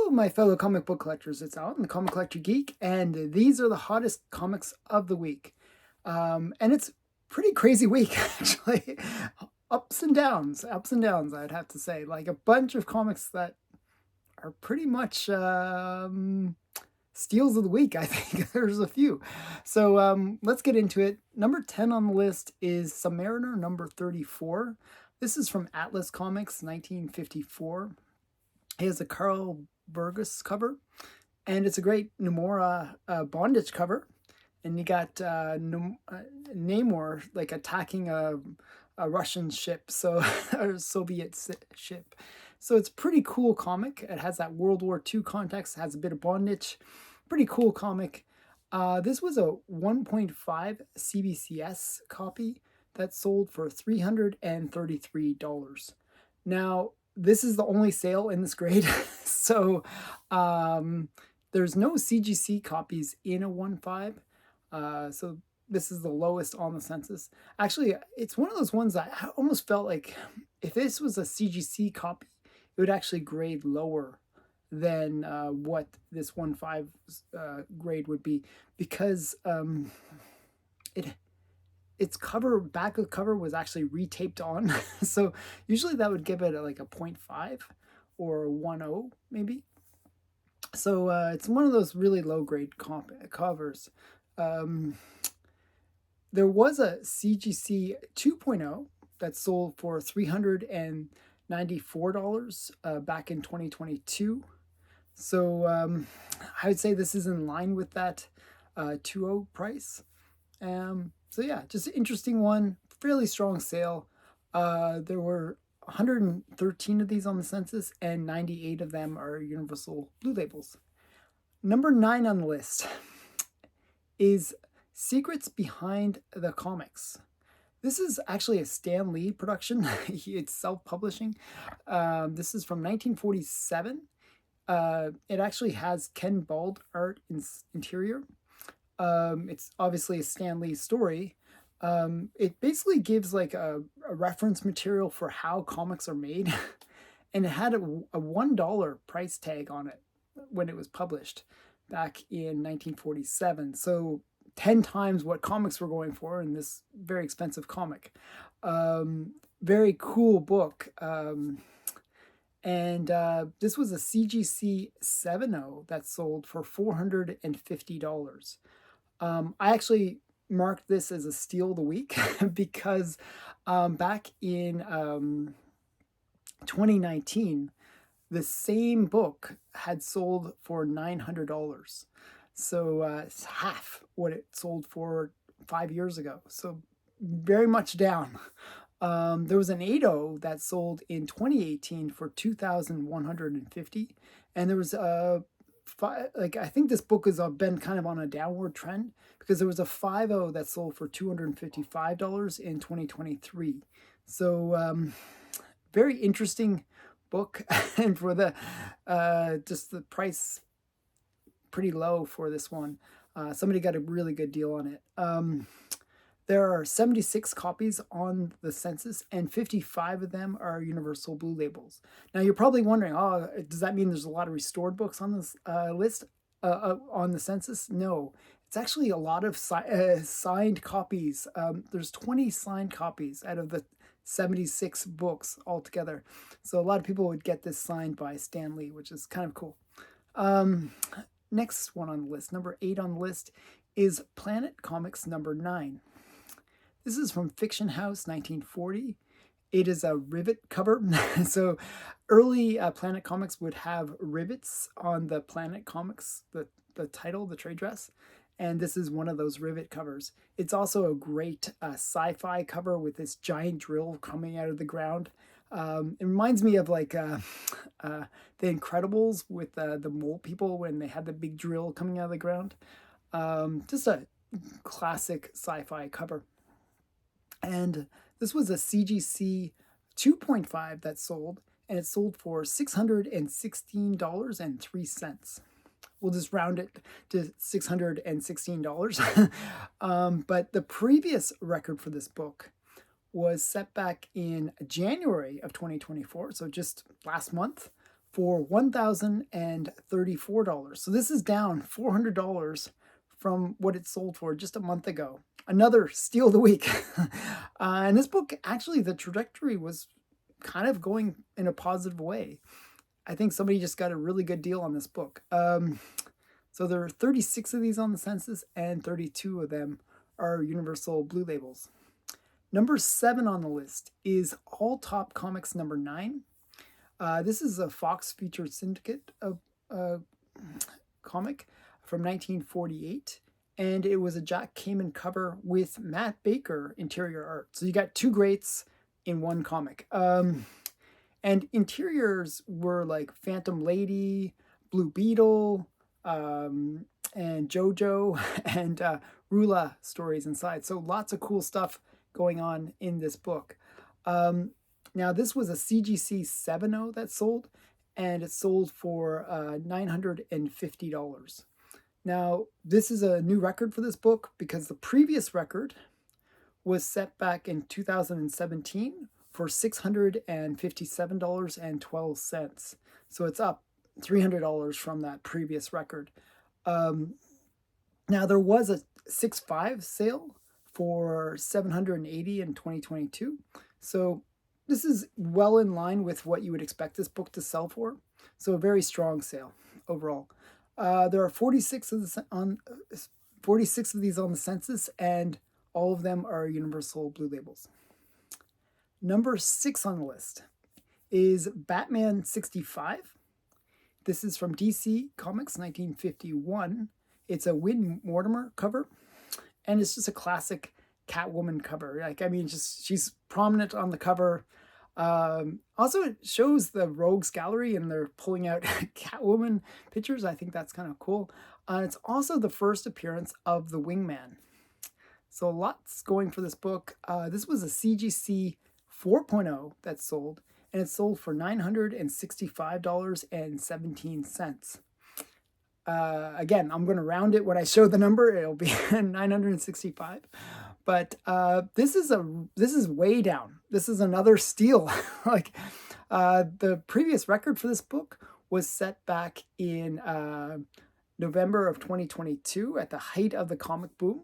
Hello, my fellow comic book collectors. It's Alan, the Comic Collector Geek, and these are the hottest comics of the week. And it's pretty crazy week, actually. Ups and downs, I'd have to say. Like a bunch of comics that are pretty much steals of the week, I think. There's a few. So let's get into it. Number 10 on the list is Submariner number 34. This is from Atlas Comics, 1954. He has a Carl Burgess cover, and it's a great Nomura bondage cover. And you got Namor like attacking a Russian ship, so or Soviet ship. So it's a pretty cool comic. It has that World War II context, has a bit of bondage. Pretty cool comic. This was a 1.5 CBCS copy that sold for $333. Now, this is the only sale in this grade, so there's no CGC copies in a 1.5. So this is the lowest on the census. Actually, it's one of those ones that I almost felt like if this was a CGC copy, it would actually grade lower than what this 1.5 grade would be, because its back of the cover was actually retaped on. So usually that would give it like a 0.5 or a 1.0 maybe. So it's one of those really low grade covers. There was a CGC 2.0 that sold for $394 back in 2022. So I would say this is in line with that 2.0 price. So yeah, just an interesting one, fairly strong sale. There were 113 of these on the census, and 98 of them are Universal Blue Labels. Number 9 on the list is Secrets Behind the Comics. This is actually a Stan Lee production. It's self-publishing. This is from 1947. It actually has Ken Bald art interior. It's obviously a Stan Lee story. It basically gives like a reference material for how comics are made, and it had a $1 price tag on it when it was published back in 1947. So 10 times what comics were going for in this very expensive comic. Very cool book. And this was a CGC 7.0 that sold for $450. I actually marked this as a steal of the week because back in 2019, the same book had sold for $900. So it's half what it sold for 5 years ago. So very much down. There was an 8.0 that sold in 2018 for $2,150, and there was I think this book has been kind of on a downward trend, because there was a 5.0 that sold for $255 in 2023. So very interesting book, and for the just the price pretty low for this one. Somebody got a really good deal on it. There are 76 copies on the census, and 55 of them are Universal Blue Labels. Now, you're probably wondering, oh, does that mean there's a lot of restored books on this list, on the census? No. It's actually a lot of signed copies. There's 20 signed copies out of the 76 books altogether. So a lot of people would get this signed by Stan Lee, which is kind of cool. Next one on the list, number 8 on the list, is Planet Comics number 9. This is from Fiction House, 1940. It is a rivet cover. So early Planet Comics would have rivets on the Planet Comics, the title, the trade dress. And this is one of those rivet covers. It's also a great sci-fi cover with this giant drill coming out of the ground. It reminds me of like The Incredibles with the mole people when they had the big drill coming out of the ground. Just a classic sci-fi cover. And this was a CGC 2.5 that sold, and it sold for $616.03. We'll just round it to $616. But the previous record for this book was set back in January of 2024, so just last month, for $1,034. So this is down $400 from what it sold for just a month ago. Another steal of the week. And this book, actually, the trajectory was kind of going in a positive way. I think somebody just got a really good deal on this book. So there are 36 of these on the census, and 32 of them are Universal Blue Labels. Number 7 on the list is All Top Comics number 9. This is a Fox Featured Syndicate comic from 1948, and it was a Jack Kamen cover with Matt Baker interior art. So you got two greats in one comic. And interiors were like Phantom Lady, Blue Beetle, and JoJo, and Rula stories inside. So lots of cool stuff going on in this book. Now, this was a CGC 7.0 that sold, and it sold for $950. Now, this is a new record for this book because the previous record was set back in 2017 for $657.12. So it's up $300 from that previous record. Now, there was a 6.5 sale for $780 in 2022. So this is well in line with what you would expect this book to sell for. So a very strong sale overall. There are 46 of these on the census, and all of them are Universal Blue Labels. Number 6 on the list is Batman 65. This is from DC Comics 1951. It's a Win Mortimer cover, and it's just a classic Catwoman cover. She's prominent on the cover. Also, it shows the Rogues Gallery, and they're pulling out Catwoman pictures. I think that's kind of cool. It's also the first appearance of the Wingman. So lots going for this book. This was a CGC 4.0 that sold, and it sold for $965.17. Again, I'm going to round it when I show the number. It'll be 965. But this is way down. This is another steal. The previous record for this book was set back in November of 2022 at the height of the comic boom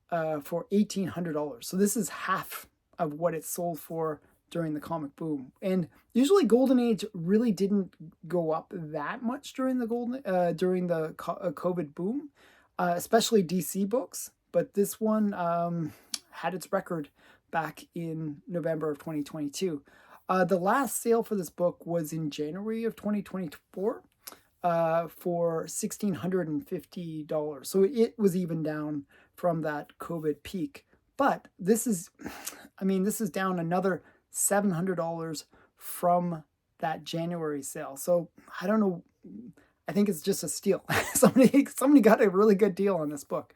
for $1,800. So this is half of what it sold for during the comic boom. And usually Golden Age really didn't go up that much during the COVID boom, especially DC books. But this one had its record back in November of 2022. The last sale for this book was in January of 2024 for $1,650. So it was even down from that COVID peak. But this is down another $700 from that January sale. So I don't know. I think it's just a steal. Somebody got a really good deal on this book.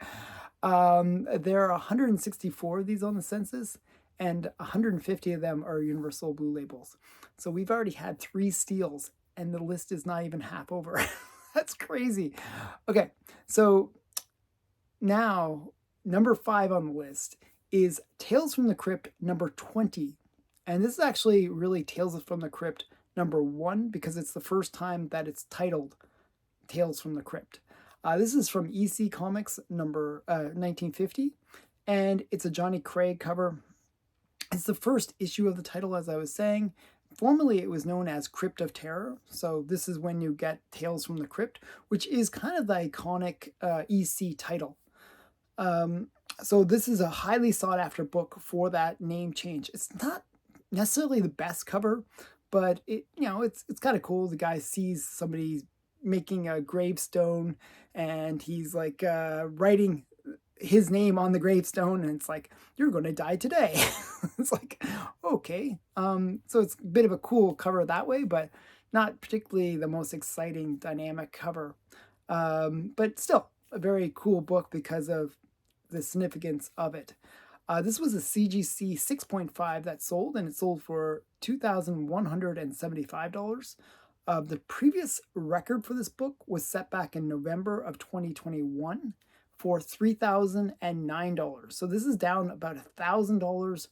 There are 164 of these on the census, and 150 of them are Universal Blue Labels. So we've already had 3 steals, and the list is not even half over. That's crazy. Okay, so now number 5 on the list is Tales from the Crypt number 20. And this is actually really Tales from the Crypt number 1 because it's the first time that it's titled Tales from the Crypt. This is from EC Comics number 1950, and it's a Johnny Craig cover. It's the first issue of the title, as I was saying. Formerly, it was known as Crypt of Terror, so this is when you get Tales from the Crypt, which is kind of the iconic EC title. So this is a highly sought-after book for that name change. It's not necessarily the best cover, but it's kind of cool. The guy sees somebody making a gravestone, and he's like writing his name on the gravestone, and it's like, you're going to die today. It's like, okay. So it's a bit of a cool cover that way, but not particularly the most exciting dynamic cover. But still a very cool book because of the significance of it. This was a CGC 6.5 that sold, and it sold for $2,175. The previous record for this book was set back in November of 2021 for $3,009. So this is down about $1,000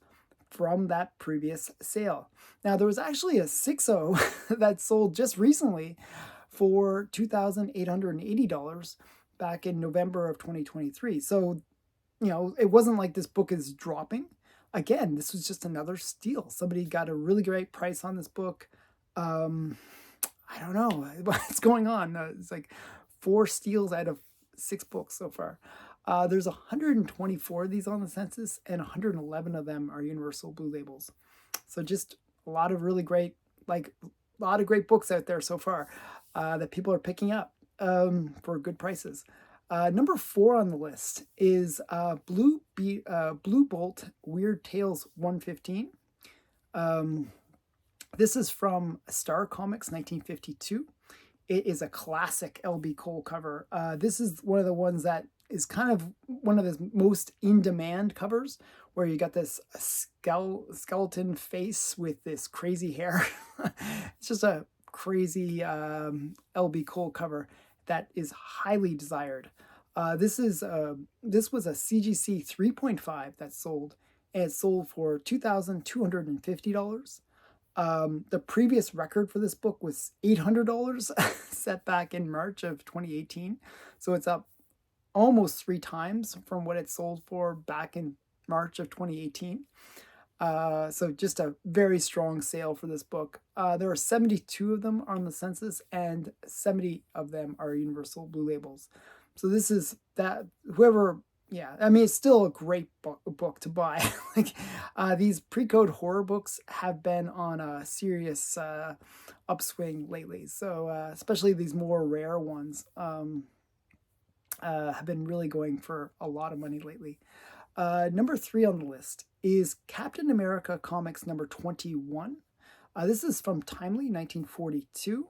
from that previous sale. Now, there was actually a 6.0 that sold just recently for $2,880 back in November of 2023. So, it wasn't like this book is dropping. Again, this was just another steal. Somebody got a really great price on this book. I don't know what's going on. It's like 4 steals out of 6 books so far. There's 124 of these on the census, and 111 of them are Universal Blue Labels. So just a lot of really great, a lot of great books out there so far that people are picking up for good prices. Number 4 on the list is Blue Bolt Weird Tales 115. This is from Star Comics 1952. It is a classic L.B. Cole cover. This is one of the ones that is kind of one of the most in-demand covers, where you got this skeleton face with this crazy hair. It's just a crazy L.B. Cole cover that is highly desired. This was a CGC 3.5 that sold, and it sold for $2,250. The previous record for this book was $800 set back in March of 2018. So it's up almost 3 times from what it sold for back in March of 2018. So just a very strong sale for this book. There are 72 of them on the census, and 70 of them are Universal Blue Labels. So this is that whoever, yeah, I mean, it's still a great book to buy. These pre-code horror books have been on a serious upswing lately. So especially these more rare ones have been really going for a lot of money lately. Number 3 on the list is Captain America Comics number 21. This is from Timely, 1942.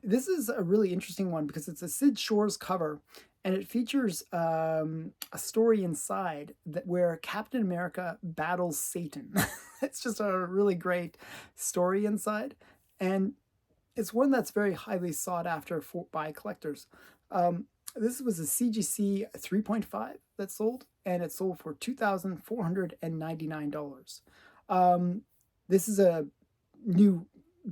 This is a really interesting one because it's a Sid Shores cover, and it features a story inside where Captain America battles Satan. It's just a really great story inside, and it's one that's very highly sought after by collectors. This was a CGC 3.5 that sold, and it sold for $2,499. This is a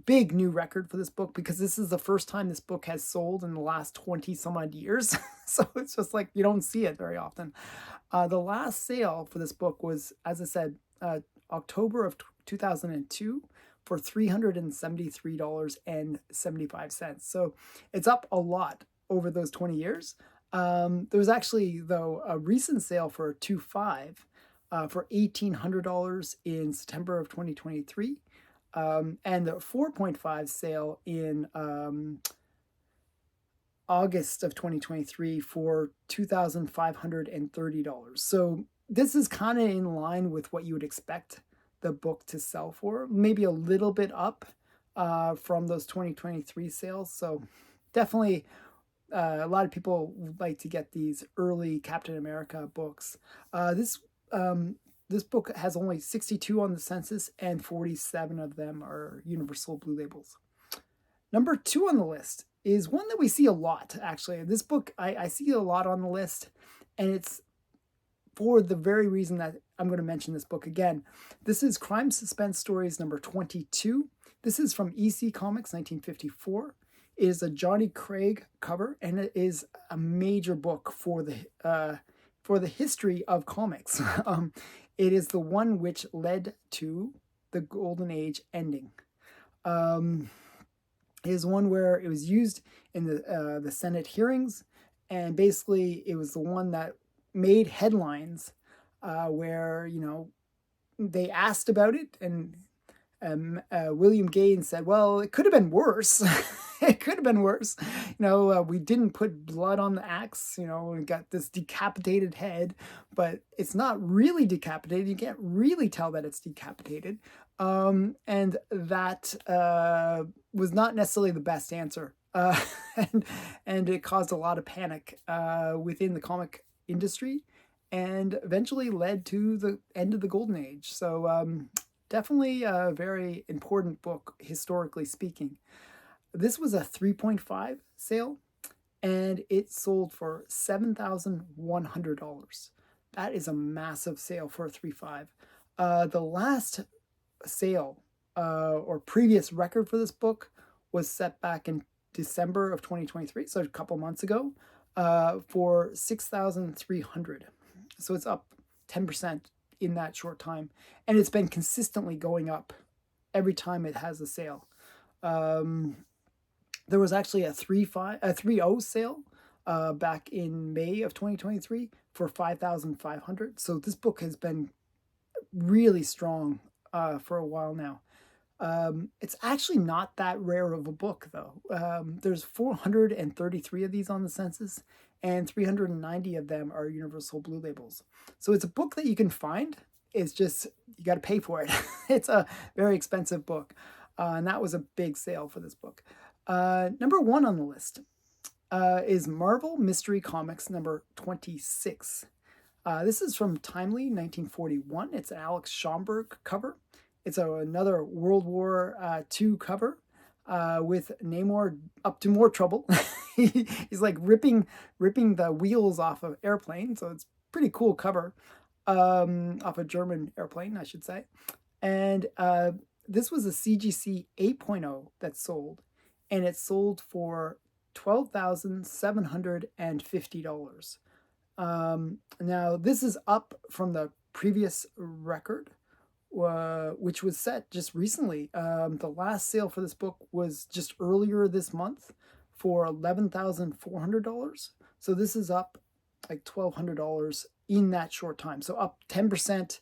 big new record for this book because this is the first time this book has sold in the last 20 some odd years. So it's just like you don't see it very often. The last sale for this book was, as I said, October of 2002 for $373.75. So it's up a lot over those 20 years. There was actually, though, a recent sale for a 2.5 for $1,800 in September of 2023. And the 4.5 sale in August of 2023 for $2,530. So this is kind of in line with what you would expect the book to sell for, maybe a little bit up from those 2023 sales. So definitely a lot of people like to get these early Captain America books. This book has only 62 on the census, and 47 of them are Universal Blue Labels. Number 2 on the list is one that we see a lot, actually. This book, I see a lot on the list, and it's for the very reason that I'm going to mention this book again. This is Crime Suspense Stories number 22. This is from EC Comics 1954. It is a Johnny Craig cover, and it is a major book for the history of comics. It is the one which led to the Golden Age ending. It is one where it was used in the Senate hearings, and basically it was the one that made headlines where, they asked about it, and William Gaines said, well, it could have been worse. It could have been worse. We didn't put blood on the axe, we got this decapitated head, but it's not really decapitated. You can't really tell that it's decapitated. And that was not necessarily the best answer. And it caused a lot of panic within the comic industry, and eventually led to the end of the Golden Age. So definitely a very important book, historically speaking. This was a 3.5 sale, and it sold for $7,100. That is a massive sale for a 3.5. The last sale or previous record for this book was set back in December of 2023, so a couple months ago, for 6,300. So it's up 10% in that short time, and it's been consistently going up every time it has a sale. There was actually a 3.0 sale back in May of 2023 for 5,500. So this book has been really strong for a while now. It's actually not that rare of a book, though. There's 433 of these on the census, and 390 of them are Universal Blue Labels. So it's a book that you can find. It's just, you got to pay for it. It's a very expensive book. And that was a big sale for this book. Number 1 on the list is Marvel Mystery Comics number 26. This is from Timely, 1941. It's an Alex Schomburg cover. It's another World War II cover with Namor up to more trouble. He's like ripping the wheels off of airplane, so it's pretty cool cover, off a German airplane, I should say. And this was a CGC 8.0 that sold, and it sold for $12,750. Now, this is up from the previous record, which was set just recently. The last sale for this book was just earlier this month for $11,400. So this is up like $1,200 in that short time. So up 10%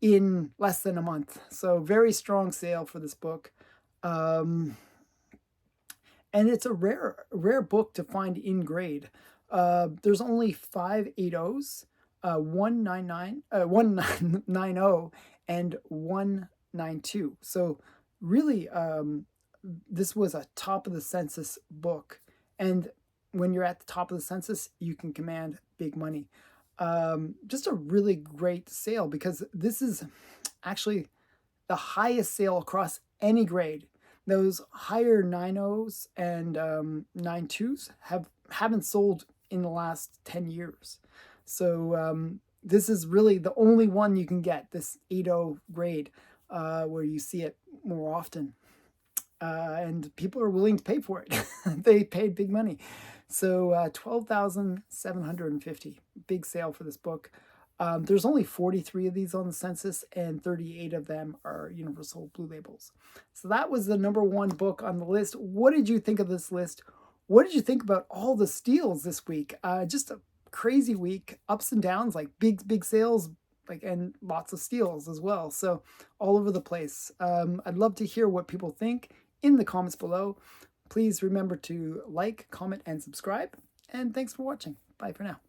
in less than a month. So very strong sale for this book. And it's a rare book to find in grade. There's only 5 8.0s, 190, and 192. So really, this was a top of the census book. And when you're at the top of the census, you can command big money. Just a really great sale, because this is actually the highest sale across any grade. Those higher 9.0s and 9.2s haven't sold in the last 10 years. So this is really the only one you can get, this 8.0 grade, where you see it more often. And people are willing to pay for it. They paid big money. So $12,750, big sale for this book. There's only 43 of these on the census, and 38 of them are Universal Blue Labels. So that was the number 1 book on the list. What did you think of this list? What did you think about all the steals this week? Just a crazy week, ups and downs, like big sales, and lots of steals as well. So all over the place. I'd love to hear what people think in the comments below. Please remember to like, comment, and subscribe. And thanks for watching. Bye for now.